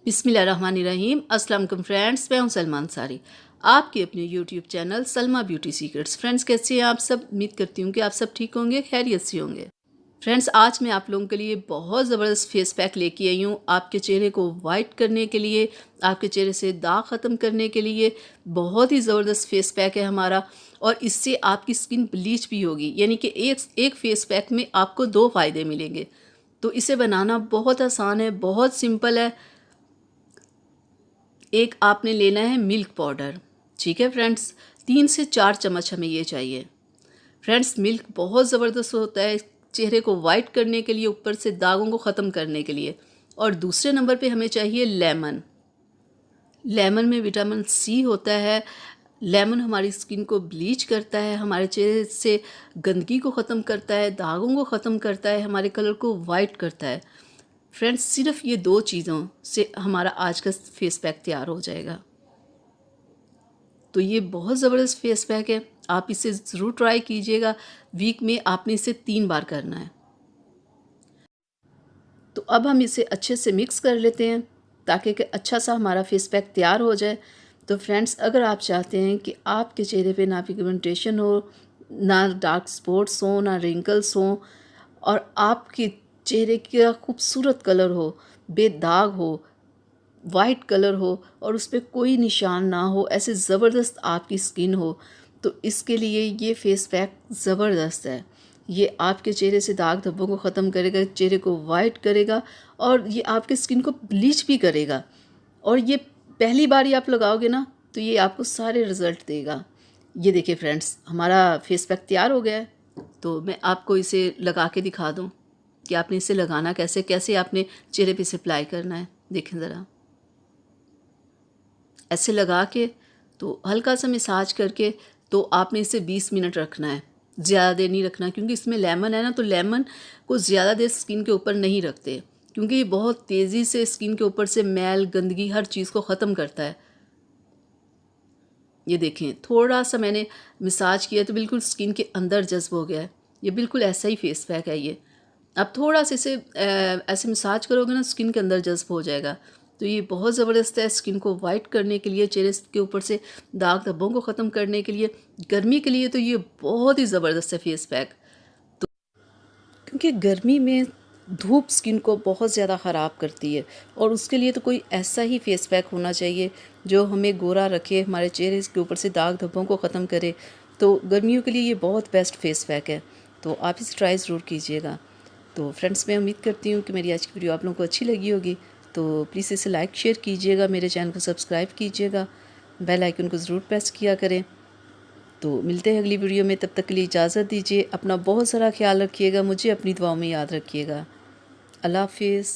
बिस्मिल्लाहिर्रहमानिर्रहीम। अस्सलाम वालेकुम फ्रेंड्स, मैं हूं सलमान सारी, आपके अपने YouTube channel Salma beauty secrets. Friends, कैसे हैं आप सब? उम्मीद करती हूं कि आप सब ठीक होंगे, खैरियत से होंगे। फ्रेंड्स, आज मैं आप लोगों के लिए बहुत ज़बरदस्त फेस पैक लेके आई हूँ, आपके चेहरे को वाइट करने के लिए, आपके चेहरे से दाग ख़त्म करने के लिए। बहुत ही ज़बरदस्त फेस पैक है हमारा, और इससे आपकी स्किन ब्लीच भी होगी, यानी कि एक फेस पैक में आपको 2 फ़ायदे मिलेंगे। तो इसे बनाना बहुत आसान है, बहुत सिंपल है। एक आपने लेना है मिल्क पाउडर, ठीक है फ्रेंड्स। 3 से 4 चम्मच हमें ये चाहिए। फ्रेंड्स, मिल्क बहुत ज़बरदस्त होता है चेहरे को वाइट करने के लिए, ऊपर से दागों को ख़त्म करने के लिए। और दूसरे नंबर पे हमें चाहिए लेमन। लेमन में विटामिन सी होता है। लेमन हमारी स्किन को ब्लीच करता है, हमारे चेहरे से गंदगी को ख़त्म करता है, दागों को ख़त्म करता है, हमारे कलर को वाइट करता है। फ्रेंड्स, सिर्फ ये 2 चीज़ों से हमारा आज का फेस पैक तैयार हो जाएगा। तो ये बहुत ज़बरदस्त फेस पैक है, आप इसे ज़रूर ट्राई कीजिएगा। वीक में आपने इसे 3 बार करना है। तो अब हम इसे अच्छे से मिक्स कर लेते हैं ताकि कि अच्छा सा हमारा फेस पैक तैयार हो जाए। तो फ्रेंड्स, अगर आप चाहते हैं कि आपके चेहरे पे ना पिगमेंटेशन हो, ना डार्क स्पॉट्स हो, ना रिंकल्स हों, और आपके चेहरे का खूबसूरत कलर हो, बेदाग हो, वाइट कलर हो, और उस पर कोई निशान ना हो, ऐसे ज़बरदस्त आपकी स्किन हो, तो इसके लिए ये फेस पैक ज़बरदस्त है। ये आपके चेहरे से दाग धब्बों को ख़त्म करेगा, चेहरे को वाइट करेगा, और ये आपके स्किन को ब्लीच भी करेगा। और ये पहली बार ही आप लगाओगे ना, तो ये आपको सारे रिज़ल्ट देगा। ये देखिए फ्रेंड्स, हमारा फेस पैक तैयार हो गया है। तो मैं आपको इसे लगा के दिखा दूँ कि आपने इसे लगाना कैसे कैसे आपने चेहरे पे इसे अप्लाई करना है। देखें ज़रा, ऐसे लगा के तो हल्का सा मसाज करके तो आपने इसे 20 मिनट रखना है। ज़्यादा देर नहीं रखना, क्योंकि इसमें लेमन है ना, तो लेमन को ज़्यादा देर स्किन के ऊपर नहीं रखते, क्योंकि ये बहुत तेज़ी से स्किन के ऊपर से मैल, गंदगी, हर चीज़ को ख़त्म करता है। ये देखें, थोड़ा सा मैंने मसाज किया तो बिल्कुल स्किन के अंदर जज्ब हो गया है। ये बिल्कुल ऐसा ही फेस पैक है ये। आप थोड़ा सा इसे ऐसे मसाज करोगे ना, स्किन के अंदर जज्ब हो जाएगा। तो ये बहुत ज़बरदस्त है स्किन को वाइट करने के लिए, चेहरे के ऊपर से दाग धब्बों को ख़त्म करने के लिए। गर्मी के लिए तो ये बहुत ही ज़बरदस्त है फेस पैक। तो क्योंकि गर्मी में धूप स्किन को बहुत ज़्यादा ख़राब करती है, और उसके लिए तो कोई ऐसा ही फेस पैक होना चाहिए जो हमें गोरा रखे, हमारे चेहरे के ऊपर से दाग धब्बों को ख़त्म करे। तो गर्मियों के लिए ये बहुत बेस्ट फेस पैक है, तो आप इसे ट्राई ज़रूर कीजिएगा। तो फ्रेंड्स, मैं उम्मीद करती हूँ कि मेरी आज की वीडियो आप लोगों को अच्छी लगी होगी। तो प्लीज़ इसे लाइक शेयर कीजिएगा, मेरे चैनल को सब्सक्राइब कीजिएगा, बेल आइकन को ज़रूर प्रेस किया करें। तो मिलते हैं अगली वीडियो में, तब तक के लिए इजाज़त दीजिए। अपना बहुत सारा ख्याल रखिएगा, मुझे अपनी दुआओं में याद रखिएगा। अल्लाह हाफिज़।